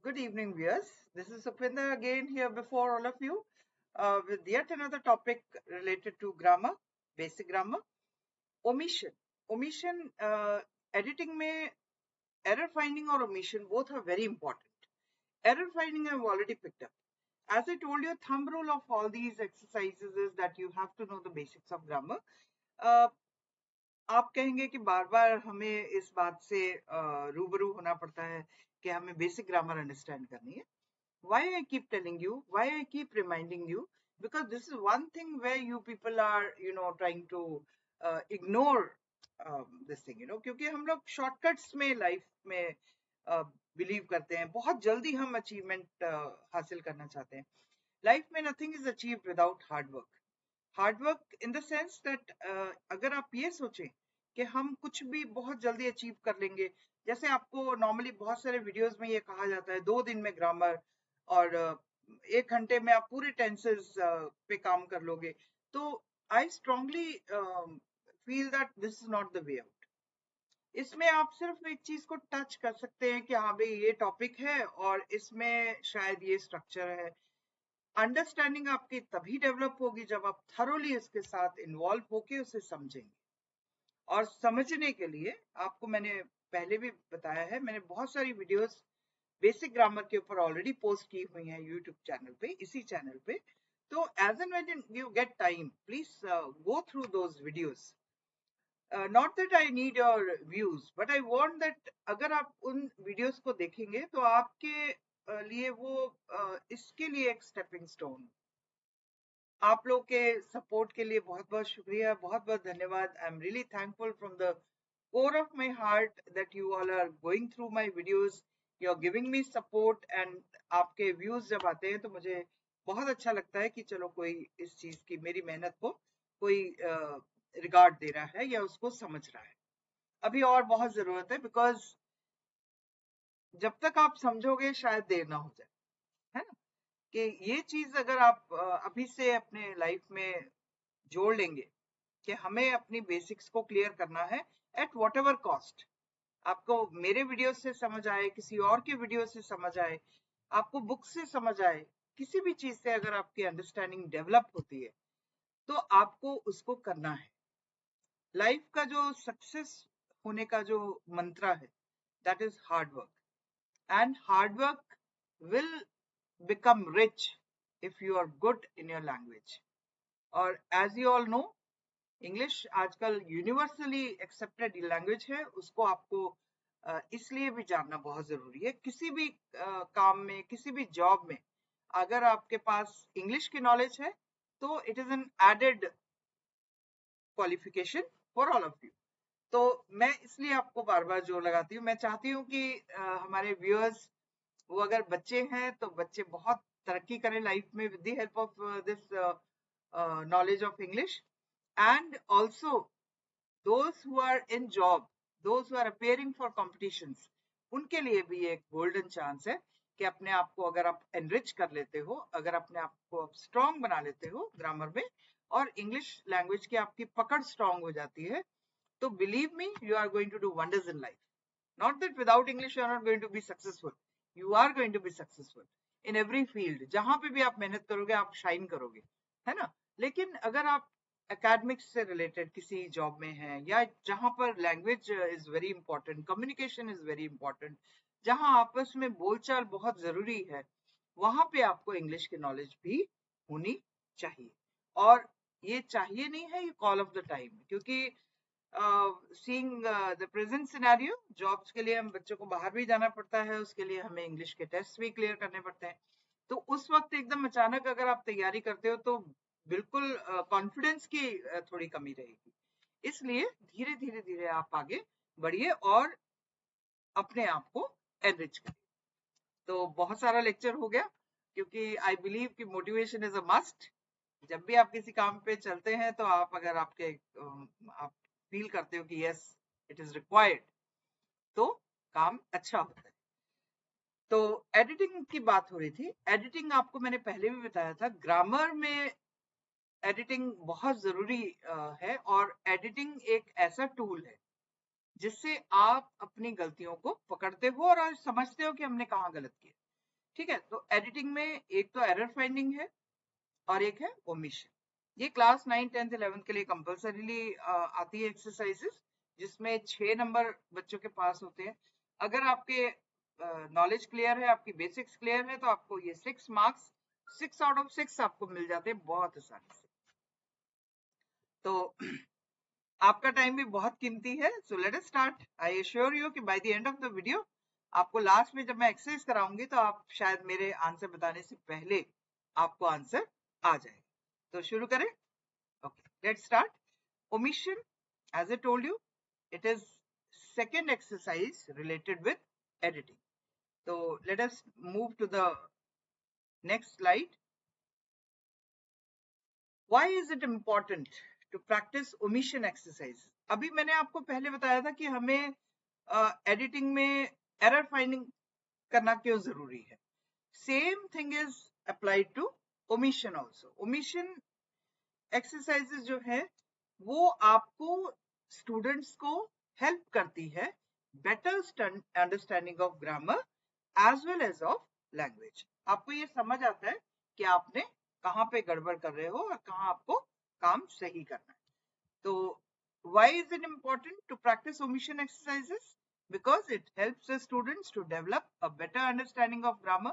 Good evening, viewers. This is Supinder again here before all of you with yet another topic related to grammar, basic grammar. Omission. Omission, editing में error finding or omission both are very important. Error finding I've already picked up. As I told you, thumb rule of all these exercises is that you have to know the basics of grammar. Uh, आप कहेंगे कि बार बार हमें इस बात से रूबरू होना पड़ता है कि हमें बेसिक ग्रामर अंडरस्टैंड करनी है. Why I keep telling you, why I keep reminding you, because this is one thing where you people are, trying to ignore this thing, क्योंकि हम लोग shortcuts में life में believe करते हैं, बहुत जल्दी हम achievement हासिल करना चाहते हैं. Life में nothing is achieved without hard work. Hard work in the sense that अगर आप ये सोचें कि हम कुछ भी बहुत जल्दी अचीव कर लेंगे, जैसे आपको नॉर्मली बहुत सारे वीडियोस में ये कहा जाता है 2 दिन में ग्रामर और 1 घंटे में आप पूरे टेंसेस पे काम कर लोगे, तो I strongly feel that this is not the way out. इसमें आप सिर्फ एक चीज को टच कर सकते हैं कि हाँ भाई ये टॉपिक है और इसमें शायद ये स्ट्रक्चर है. अंडरस्टैंडिंग आपकी तभी डेवलप होगी जब आप थरोली इसके साथ इन्वॉल्व होके उसे समझेंगे. और समझने के लिए आपको मैंने पहले भी बताया है, मैंने बहुत सारी वीडियोस बेसिक ग्रामर के ऊपर ऑलरेडी पोस्ट की हुई हैं यूट्यूब चैनल पे, इसी चैनल पे. तो as and when you get time please go through those videos. Not that I need your views, but I want that अगर आप उन वीडियोस को देखेंगे तो आपके लिए वो इसके लिए एक स्टेपिंग स्टोन. आप लोग के सपोर्ट के लिए बहुत बहुत शुक्रिया, बहुत बहुत धन्यवाद. I am really thankful from the core of my heart that you all are going through my videos, you are giving me support and आपके व्यूज जब आते हैं तो मुझे बहुत अच्छा लगता है कि चलो कोई इस चीज की मेरी मेहनत को कोई रिगार्ड दे रहा है या उसको समझ रहा है. अभी और बहुत जरूरत है, बिकॉज जब तक आप समझोगे शायद देर ना हो जाए, है ना. कि ये चीज अगर आप अभी से अपने लाइफ में जोड़ लेंगे कि हमें अपनी बेसिक्स को क्लियर करना है एट वॉट एवर कॉस्ट. आपको मेरे वीडियो से समझ आए, किसी और के वीडियो से समझ आए, आपको बुक से समझ आए, किसी भी चीज से अगर आपकी अंडरस्टैंडिंग डेवलप होती है तो आपको उसको करना है. लाइफ का जो सक्सेस होने का जो मंत्र है that is hard work. And hard work will become rich if you are good in your language. और as you all know, English आजकल यूनिवर्सली एक्सेप्टेड लैंग्वेज है, उसको आपको इसलिए भी जानना बहुत जरूरी है. किसी भी काम में, किसी भी जॉब में अगर आपके पास इंग्लिश की नॉलेज है तो it is an added qualification for all of you. तो मैं इसलिए आपको बार बार जोर लगाती हूँ. मैं चाहती हूँ कि हमारे व्यूअर्स, वो अगर बच्चे हैं तो बच्चे बहुत तरक्की करें लाइफ में with the help of this knowledge of English. And also those who are in job, those who are appearing for competitions, उनके लिए भी एक गोल्डन चांस है कि अपने आप को अगर आप एनरिच कर लेते हो, अगर अपने आप को स्ट्रांग बना लेते हो ग्रामर में और इंग्लिश लैंग्वेज की आपकी पकड़ स्ट्रांग हो जाती है, तो believe me you are going to do wonders in life. Not that without English you are not going to be successful. You are going to be successful in every field. जहां पे भी आप मेहनत करोगे आप शाइन करोगे, है ना. लेकिन अगर आप एकेडमिक्स से रिलेटेड किसी जॉब में हैं या जहां पर language is very important, communication is very important, जहां आपस में बोलचाल बहुत जरूरी है, वहां पे आपको इंग्लिश की नॉलेज भी होनी चाहिए. और ये चाहिए नहीं है, ये कॉल ऑफ द टाइम. क्योंकि seeing the present scenario, jobs के लिए हम बच्चों को बाहर भी जाना पड़ता है, उसके लिए हमें इंग्लिश के टेस्ट भी क्लियर करने पड़ते हैं. तो उस वक्त एकदम अचानक अगर आप तैयारी करते हो तो बिल्कुल कॉन्फिडेंस की थोड़ी कमी रहेगी. इसलिए धीरे धीरे धीरे आप आगे बढ़िए और अपने आप को एनरिच करिए. तो बहुत सारा लेक्चर हो गया, क्योंकि आई बिलीव कि मोटिवेशन इज अ मस्ट. जब भी आप किसी काम पे चलते हैं तो आप अगर आपके आप फील करते हो कि यस इट इज रिक्वायर्ड, तो काम अच्छा होता है. तो एडिटिंग की बात हो रही थी. एडिटिंग आपको मैंने पहले भी बताया था, ग्रामर में एडिटिंग बहुत जरूरी है. और एडिटिंग एक ऐसा टूल है जिससे आप अपनी गलतियों को पकड़ते हो और समझते हो कि हमने कहाँ गलत किया. ठीक है, तो एडिटिंग में एक तो एरर फाइंडिंग है और एक है ओमिशन। ये क्लास 9, 10th, 11th के लिए कंपल्सरीली आती है एक्सरसाइजेस, जिसमें 6 नंबर बच्चों के पास होते हैं। अगर आपके नॉलेज क्लियर है, आपकी बेसिक्स क्लियर है, तो आपको ये 6 मार्क्स 6 आउट ऑफ 6 आपको मिल जाते हैं बहुत आसानी से। तो आपका टाइम भी बहुत कीमती है, so let us start. I assure you कि by the end of the video आपको लास्ट में जब मैं एक्सरसाइज कराऊंगी तो आप शायद मेरे आंसर बताने से पहले आपको आंसर आ जाए। तो शुरू करें। Okay, let's start. Omission, as I told you, it is second exercise related with editing. So let us move to the next slide. Why is it important to practice omission exercise? अभी मैंने आपको पहले बताया था कि हमें editing में error finding करना क्यों जरूरी है। Same thing is applied to omission also. Omission exercises जो है वो आपको स्टूडेंट्स को हेल्प करती है better understanding of grammar as well as of language. आपको ये समझ आता है कि आपने कहाँ पे गड़बड़ कर रहे हो और कहाँ आपको काम सही करना है। तो why is it important to practice omission exercises? Because it helps the students to develop a better understanding of grammar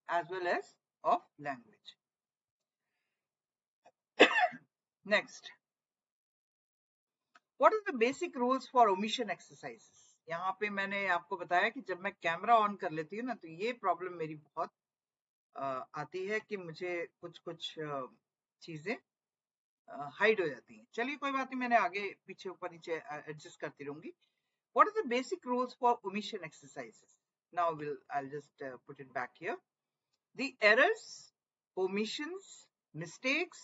as well as of language. Next, what are the basic rules for omission exercises? यहाँ पे मैंने आपको बताया कि जब मैं camera on कर लेती हूँ ना, तो ये प्रॉब्लम मेरी बहुत आती है कि मुझे कुछ कुछ चीजें हाइड हो जाती हैं। चलिए कोई बात नहीं, मैंने आगे पीछे ऊपर नीचे एडजस्ट करती रहूंगी। What are the basic rules for omission exercises? Now I'll just put it back here. The errors, omissions, mistakes,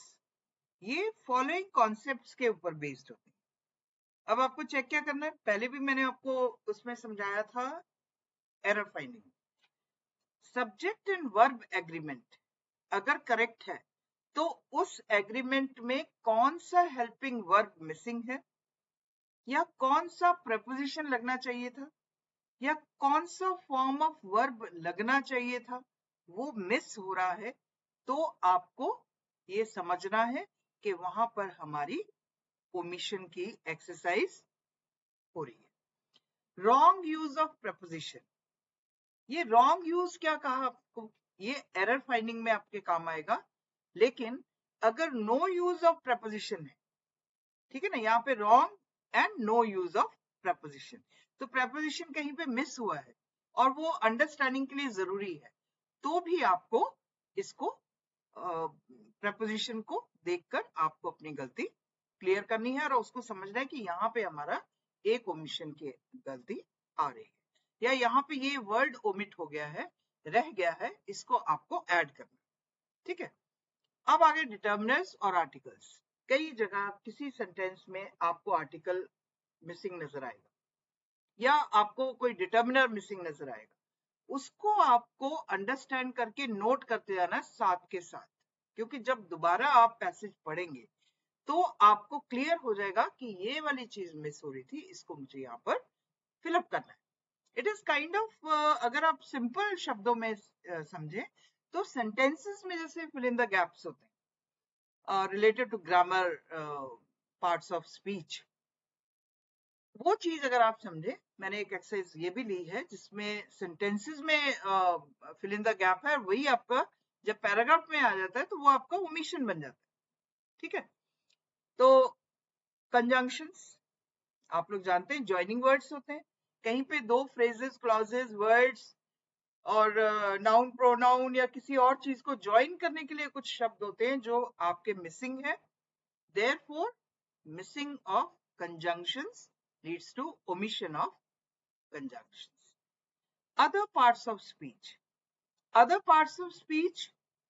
ये following concepts के ऊपर based होते हैं। अब आपको चेक क्या करना है, पहले भी मैंने आपको उसमें समझाया था error finding. Subject and verb agreement अगर करेक्ट है तो उस एग्रीमेंट में कौन सा हेल्पिंग वर्ब मिसिंग है, या कौन सा प्रेपोजिशन लगना चाहिए था, या कौन सा फॉर्म ऑफ वर्ब लगना चाहिए था, वो मिस हो रहा है, तो आपको ये समझना है कि वहां पर हमारी ओमिशन की एक्सरसाइज हो रही है। रॉन्ग यूज ऑफ प्रेपोजिशन, ये रॉन्ग यूज क्या कहा आपको, ये एरर फाइंडिंग में आपके काम आएगा। लेकिन अगर नो यूज ऑफ प्रेपोजिशन है, ठीक है ना, यहाँ पे wrong and no use of preposition, तो प्रेपोजिशन कहीं पे मिस हुआ है और वो अंडरस्टैंडिंग के लिए जरूरी है, तो भी आपको इसको प्रेपोजिशन को देखकर आपको अपनी गलती क्लियर करनी है और उसको समझना है कि यहाँ पे हमारा एक ओमिशन की गलती आ रही है, या यहाँ पे ये वर्ड ओमिट हो गया है, रह गया है, इसको आपको ऐड करना। ठीक है, अब आगे डिटर्मिनर्स और आर्टिकल्स। कई जगह किसी सेंटेंस में आपको आर्टिकल मिसिंग नजर आएगा या आपको कोई डिटर्मिनर मिसिंग नजर आएगा, उसको आपको अंडरस्टैंड करके नोट करते जाना साथ के साथ, क्योंकि जब दोबारा आप पैसेज पढ़ेंगे तो आपको क्लियर हो जाएगा कि ये वाली चीज मिस हो रही थी, इसको मुझे यहाँ पर फिलअप करना है। इट इज काइंड ऑफ, अगर आप सिंपल शब्दों में समझे तो सेंटेंसेस में जैसे फिल इन द गैप्स होते हैं related to grammar parts of speech, वो चीज अगर आप समझे, मैंने एक एक्सरसाइज ये भी ली है जिसमें सेंटेंसेस में फिल इन द गैप है, वही आपका जब पैराग्राफ में आ जाता है तो वो आपका ओमिशन बन जाता है। ठीक है, तो कंजंक्शंस आप लोग जानते हैं ज्वाइनिंग वर्ड्स होते हैं, कहीं पे दो फ्रेजेस, क्लॉजेस, वर्ड्स और नाउन, प्रोनाउन या किसी और चीज को ज्वाइन करने के लिए कुछ शब्द होते हैं जो आपके मिसिंग है, therefore missing of conjunctions leads to omission of conjunctions. Other parts of speech. Other parts of speech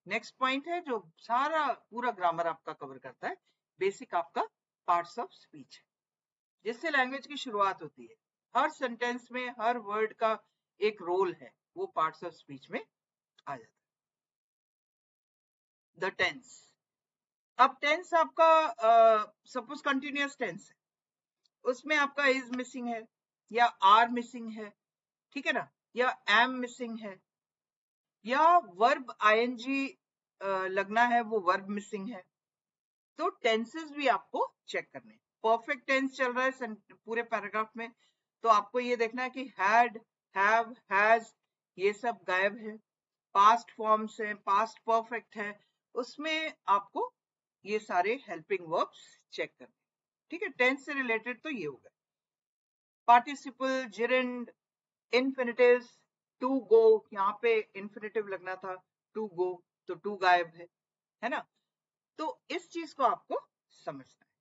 next point है जो सारा पूरा ग्रामर आपका कवर करता है, बेसिक आपका पार्ट्स ऑफ स्पीच, जिससे लैंग्वेज की शुरुआत होती है। हर सेंटेंस में हर वर्ड का एक रोल है, वो पार्ट्स ऑफ स्पीच में आ जाता है। द टेंस, अब टेंस आपका सपोज कंटिन्यूअस टेंस है, उसमें आपका इज मिसिंग है या आर मिसिंग है, ठीक है ना, या एम मिसिंग है, या वर्ब आईएनजी लगना है, वो वर्ब मिसिंग है। तो टेंसेस भी आपको चेक करने। परफेक्ट टेंस चल रहा है पूरे पैराग्राफ में, तो आपको ये देखना है कि हैड, हैव, हैज ये सब गायब है। पास्ट फॉर्म्स है, पास्ट परफेक्ट है, उसमें आपको ये सारे हेल्पिंग वर्ब्स चेक करने। ठीक है, टेंस से रिलेटेड तो ये हो गया। पार्टिसिपल, जिरेंड, इन्फिनिटिव्स, टू गो, यहाँ पे इन्फिनिटिव लगना था, टू गो, तो टू गायब है ना। तो इस चीज को आपको समझना है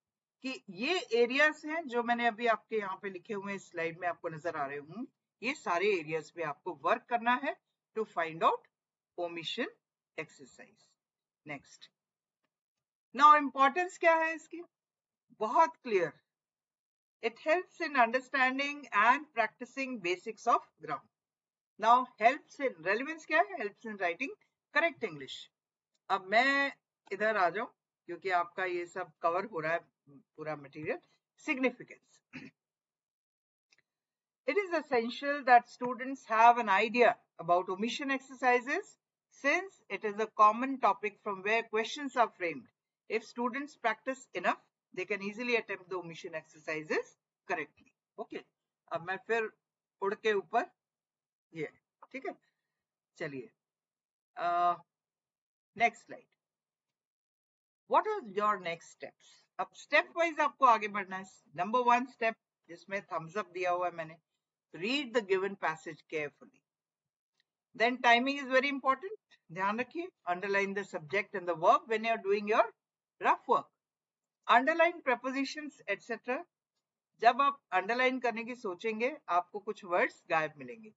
कि ये एरियाज हैं जो मैंने अभी आपके यहाँ पे लिखे हुए स्लाइड में आपको नजर आ रहे हूँ, ये सारे एरियाज पे आपको वर्क करना है to find out omission exercise. Next, now importance क्या है इसकी, बहुत clear. It helps in understanding and practicing basics of grammar. Now helps in, relevance क्या है, helps in writing correct English. अब मैं इधर आ जाऊं क्योंकि आपका ये सब कवर हो रहा है पूरा material. Significance, it is essential that students have an idea about omission exercises since it is a common topic from where questions are framed. If students practice enough, they can easily attempt the omission exercises correctly. Okay, अब मैं फिर उड़ के ऊपर ये, ठीक है, चलिए next slide. What are your next steps? अब स्टेप वाइज आपको आगे बढ़ना है। नंबर 1 स्टेप, जिसमें थम्स अप दिया हुआ है मैंने, read the given passage carefully. Then timing is very important, ध्यान रखिए। Underline the subject and the verb when you are doing your rough work. Underline prepositions etcetera. जब आप अंडरलाइन करने की सोचेंगे, आपको कुछ वर्ड्स गायब मिलेंगे।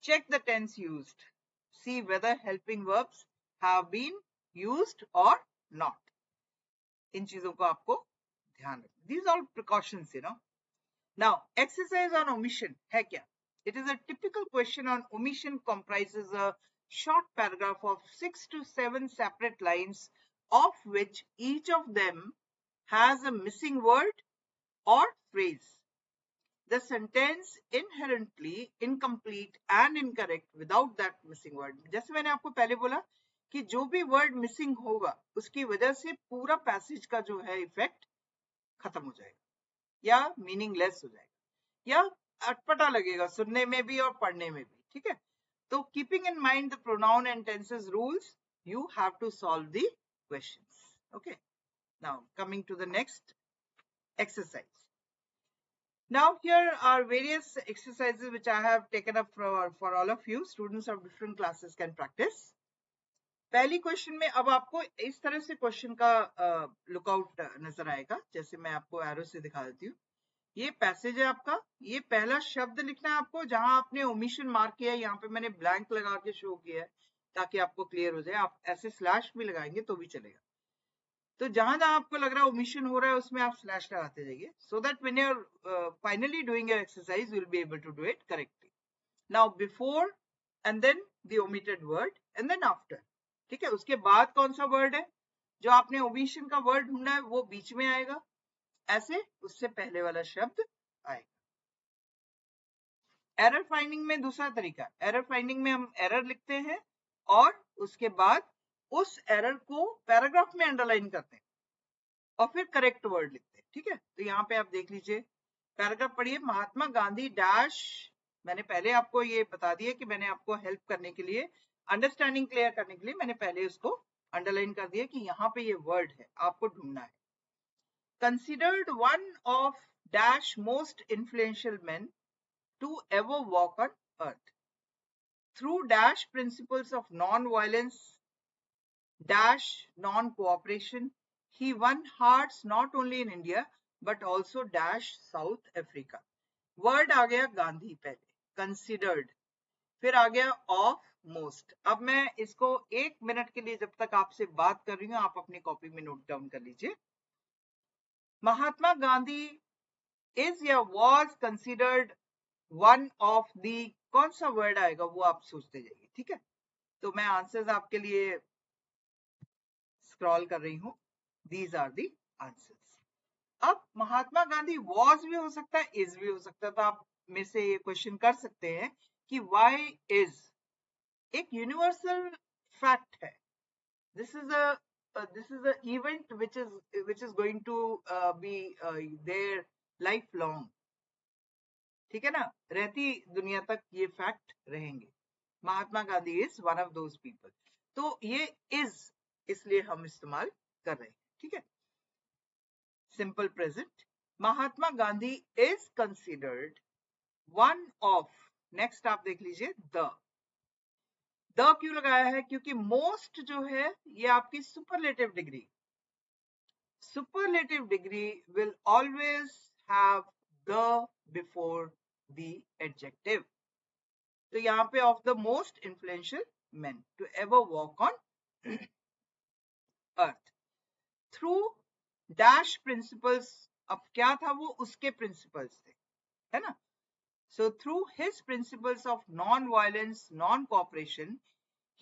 Check the tense used, see whether helping verbs have been used और नॉट। इन चीजों को आपको ध्यान रखना। These all precautions, you know. Now exercise on omission है क्या? It is a typical question on omission comprises a short paragraph of 6 to 7 separate lines, of which each of them has a missing word or phrase. The sentence inherently incomplete and incorrect without that missing word. जैसे मैंने आपको पहले बोला कि जो भी word missing होगा उसकी वजह से पूरा पैसेज का जो है इफेक्ट खत्म हो जाएगा या मीनिंगलेस हो जाएगा या अटपटा लगेगा सुनने में भी और पढ़ने में भी। ठीक है, तो keeping in mind the pronoun and tenses rules, you have to solve the questions. Okay, now coming to the next exercise. Now here are various exercises which I have taken up for all of you. Students of different classes can practice. पहली question में अब आपको इस तरह से question का lookout नजर आएगा, जैसे मैं आपको एरो से दिखा देती हूँ। ये पैसेज है आपका, ये पहला शब्द लिखना है आपको, जहां आपने ओमिशन मार्क किया है यहाँ पे मैंने ब्लैंक लगा के शो किया है ताकि आपको क्लियर हो जाए। आप ऐसे स्लैश भी लगाएंगे तो भी चलेगा। तो जहां जहां आपको लग रहा है ओमिशन हो रहा है उसमें आप स्लैश लगाते जाइए, so that when you are finally doing your exercise you will be able to do it correctly. Now before and then the omitted word and then after. ठीक है, उसके बाद कौन सा वर्ड है जो आपने ओमिशन का वर्ड ढूंढना है वो बीच में आएगा, ऐसे उससे पहले वाला शब्द आएगा। एरर फाइंडिंग में दूसरा तरीका, एरर फाइंडिंग में हम एरर लिखते हैं और उसके बाद उस एरर को पैराग्राफ में अंडरलाइन करते हैं और फिर करेक्ट वर्ड लिखते हैं। ठीक है, तो यहाँ पे आप देख लीजिए, पैराग्राफ पढ़िए। महात्मा गांधी डैश, मैंने पहले आपको ये बता दिया कि मैंने आपको हेल्प करने के लिए, अंडरस्टैंडिंग क्लियर करने के लिए मैंने पहले उसको अंडरलाइन कर दिया कि यहाँ पे ये वर्ड है, आपको ढूंढना है। Considered one of dash most influential man to ever walk on earth. Through dash principles of non-violence, dash non-cooperation, he won hearts not only in India but also dash South Africa. Word आ गया गांधी पहले, considered, फिर आ गया of most. अब मैं इसको 1 minute के लिए जब तक आपसे बात कर रही हूँ आप अपनी कॉपी में नोट डाउन कर लीजिए। महात्मा गांधी is या was considered one of the, कौन सा वर्ड आएगा वो आप सोचते जाइए। ठीक है, तो मैं आंसर्स आपके लिए स्क्रॉल कर रही हूं। These are the answers. अब महात्मा गांधी वॉज भी हो सकता है, इज भी हो सकता है, तो आप में से ये क्वेश्चन कर सकते हैं कि वाई इज एक यूनिवर्सल फैक्ट है. This is a event which is going to be there lifelong. ठीक है ना, रहती दुनिया तक ये फैक्ट रहेंगे. Mahatma Gandhi is one of those people. तो ये इज इसलिए हम इस्तेमाल कर रहे हैं. ठीक है, simple present. Mahatma Gandhi is considered one of. Next आप देख लीजिए, द क्यों लगाया है? क्योंकि मोस्ट जो है ये आपकी superlative degree. Superlative degree will always have the before the adjective. तो यहाँ पे of the most influential men to ever walk on earth through dash principles. अब क्या था वो? उसके principles थे, है ना? So through his principles of non-violence, non-cooperation,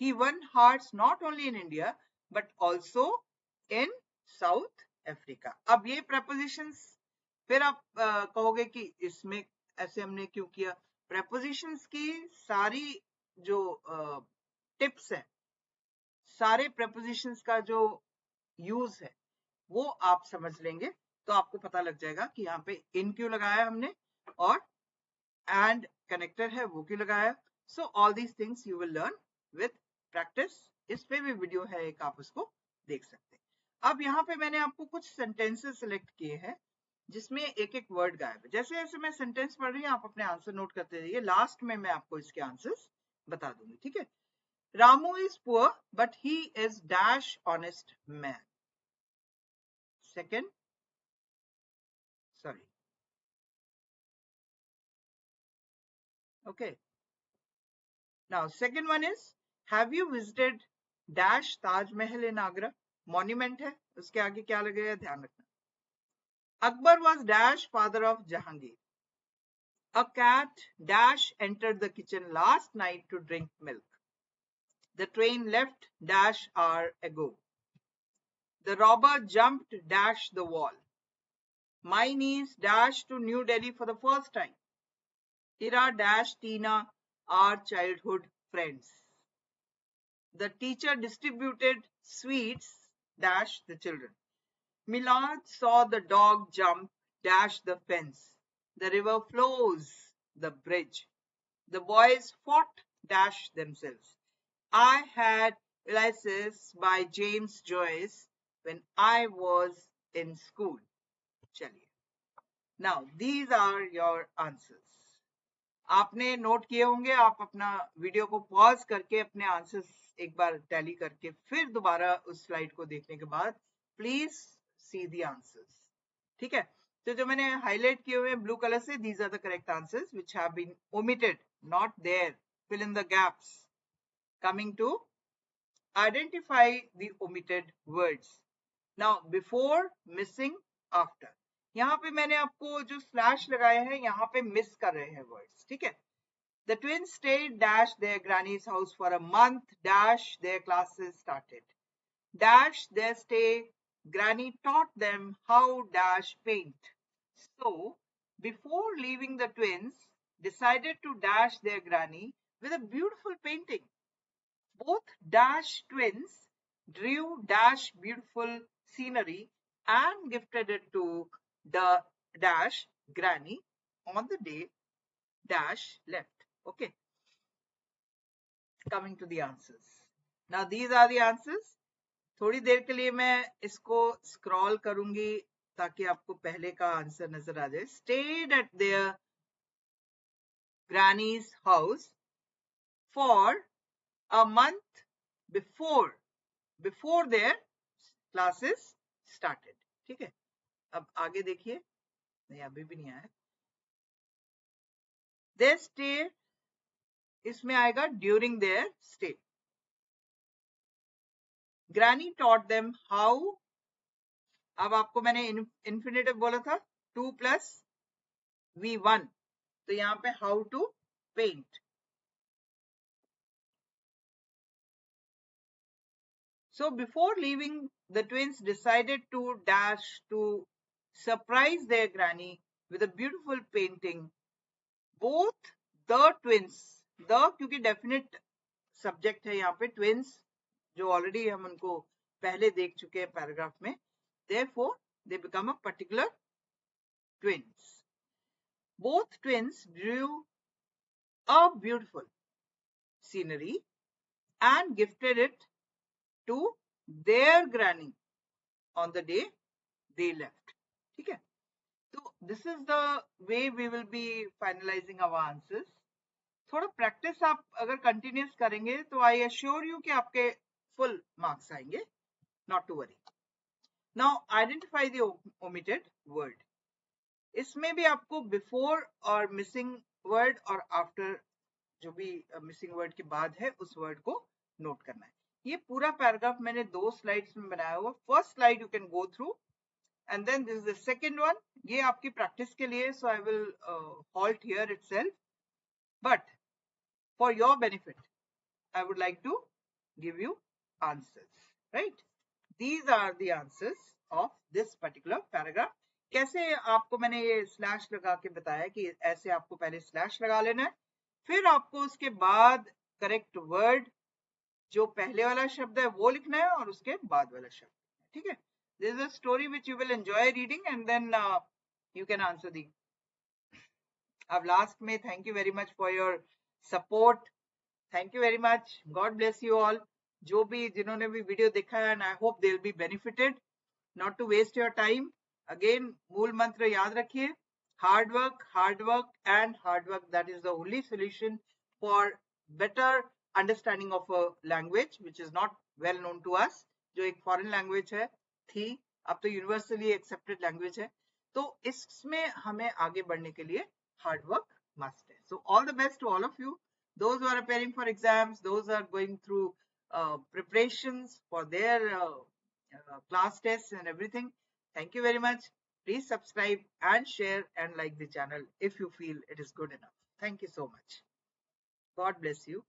he won hearts not only in India but also in South Africa. अब ये prepositions फिर आप कहोगे कि इसमें ऐसे हमने क्यों किया? prepositions की सारी जो टिप्स है, सारे prepositions का जो यूज है वो आप समझ लेंगे तो आपको पता लग जाएगा कि यहाँ पे इन क्यों लगाया हमने और एंड कनेक्टर है वो क्यों लगाया. So all these things you will learn with practice. इस पे भी वीडियो है एक, आप उसको देख सकते हैं. अब यहाँ पे मैंने आपको कुछ सेंटेंसेस सिलेक्ट किए हैं जिसमें एक एक वर्ड गायब है. जैसे जैसे मैं सेंटेंस पढ़ रही हूँ आप अपने आंसर नोट करते रहिए. लास्ट में मैं आपको इसके आंसर्स बता दूंगी. ठीक है. Ramu is poor but he is dash honest man. Second, sorry, okay. Now second one is, have you visited dash Taj Mahal in Agra? Monument है, उसके आगे क्या लगेगा ध्यान रखना. Akbar was dash father of Jahangir. A cat dash entered the kitchen last night to drink milk. The train left dash hour ago. The robber jumped dash the wall. My niece dash to New Delhi for the first time. Ira dash Tina are childhood friends. The teacher distributed sweets dash the children. Milad saw the dog jump dash the fence. The river flows the bridge. The boys fought dash themselves. I had Ulysses by James Joyce when I was in school. चलिए. Now these are your answers. आपने note किए होंगे. आप अपना video को pause करके अपने answers एक बार टैली करके फिर दोबारा उस स्लाइड को देखने के बाद प्लीज सी दी आंसर्स. ठीक है. तो जो मैंने हाईलाइट किए हुए ब्लू कलर से, these are the correct answers which have been omitted, not there. Fill in the gaps. Coming to identify the omitted words. Now before, missing, after. यहाँ पे मैंने आपको जो स्लैश लगाए हैं यहाँ पे मिस कर रहे हैं वर्ड्स. ठीक है. The twins stayed dash their granny's house for a month dash their classes started. Dash their stay, granny taught them how dash paint. So before leaving, the twins decided to dash their granny with a beautiful painting. Both dash twins drew dash beautiful scenery and gifted it to the dash granny on the day dash left. Okay, coming to the answers. Now these are the answers. थोड़ी देर के लिए मैं इसको scroll करूंगी ताकि आपको पहले का आंसर नजर आ जाए. Stayed at their granny's house for a month before their classes started. ठीक है. अब आगे देखिए. नहीं, अभी भी नहीं आया. Their stay इसमें आएगा during their stay. Granny taught them how. अब आपको मैंने infinitive बोला था 2 plus V1, तो यहाँ पे how to paint. So before leaving, the twins decided to dash to surprise their granny with a beautiful painting. Both the twins, the क्योंकि definite subject है यहाँ पे ट्विंस, जो ऑलरेडी हम उनको पहले देख चुके हैं पैराग्राफ में. Therefore, they become a particular twins. Both twins drew a beautiful scenery and gifted it to their granny on the day they left. ठीक है. So this is the way we will be finalizing our answers. थोड़ा practice आप अगर continuous करेंगे तो I assure you कि आपके full marks आएंगे. Not to worry. Now identify the omitted word. इसमें भी आपको बिफोर और मिसिंग वर्ड और आफ्टर, जो भी मिसिंग वर्ड के बाद है, उस वर्ड को नोट करना है. ये पूरा पैराग्राफ मैंने 2 स्लाइड्स में बनाया हुआ. First slide you can go through and then this is the second one. ये आपकी प्रैक्टिस के लिए, so I will halt here itself. But for your benefit, I would like to give you answers, right? These are the answers of this particular paragraph. कैसे आपको मैंने ये slash लगा के बताया कि ऐसे आपको पहले स्लैश लगा लेना है, फिर आपको उसके बाद करेक्ट वर्ड जो पहले वाला शब्द है वो लिखना है और उसके बाद वाला शब्द. ठीक है. This is a story which you will enjoy reading and then you can answer the. अब लास्ट में thank you very much for your support. Thank you very much. God bless you all. जो भी जिन्होंने भी video देखा है, and I hope they'll be benefited. Not to waste your time. Again, मूल मंत्र याद रखिए. Hard work, and hard work. That is the only solution for better understanding of a language which is not well known to us. जो एक foreign language है, थी, अब तो universally accepted language है. तो इसमें हमें आगे बढ़ने के लिए hard work must है. So all the best to all of you. Those who are preparing for exams, those who are going through preparations for their class tests and everything. Thank you very much. Please subscribe and share and like the channel if you feel it is good enough. Thank you so much. God bless you.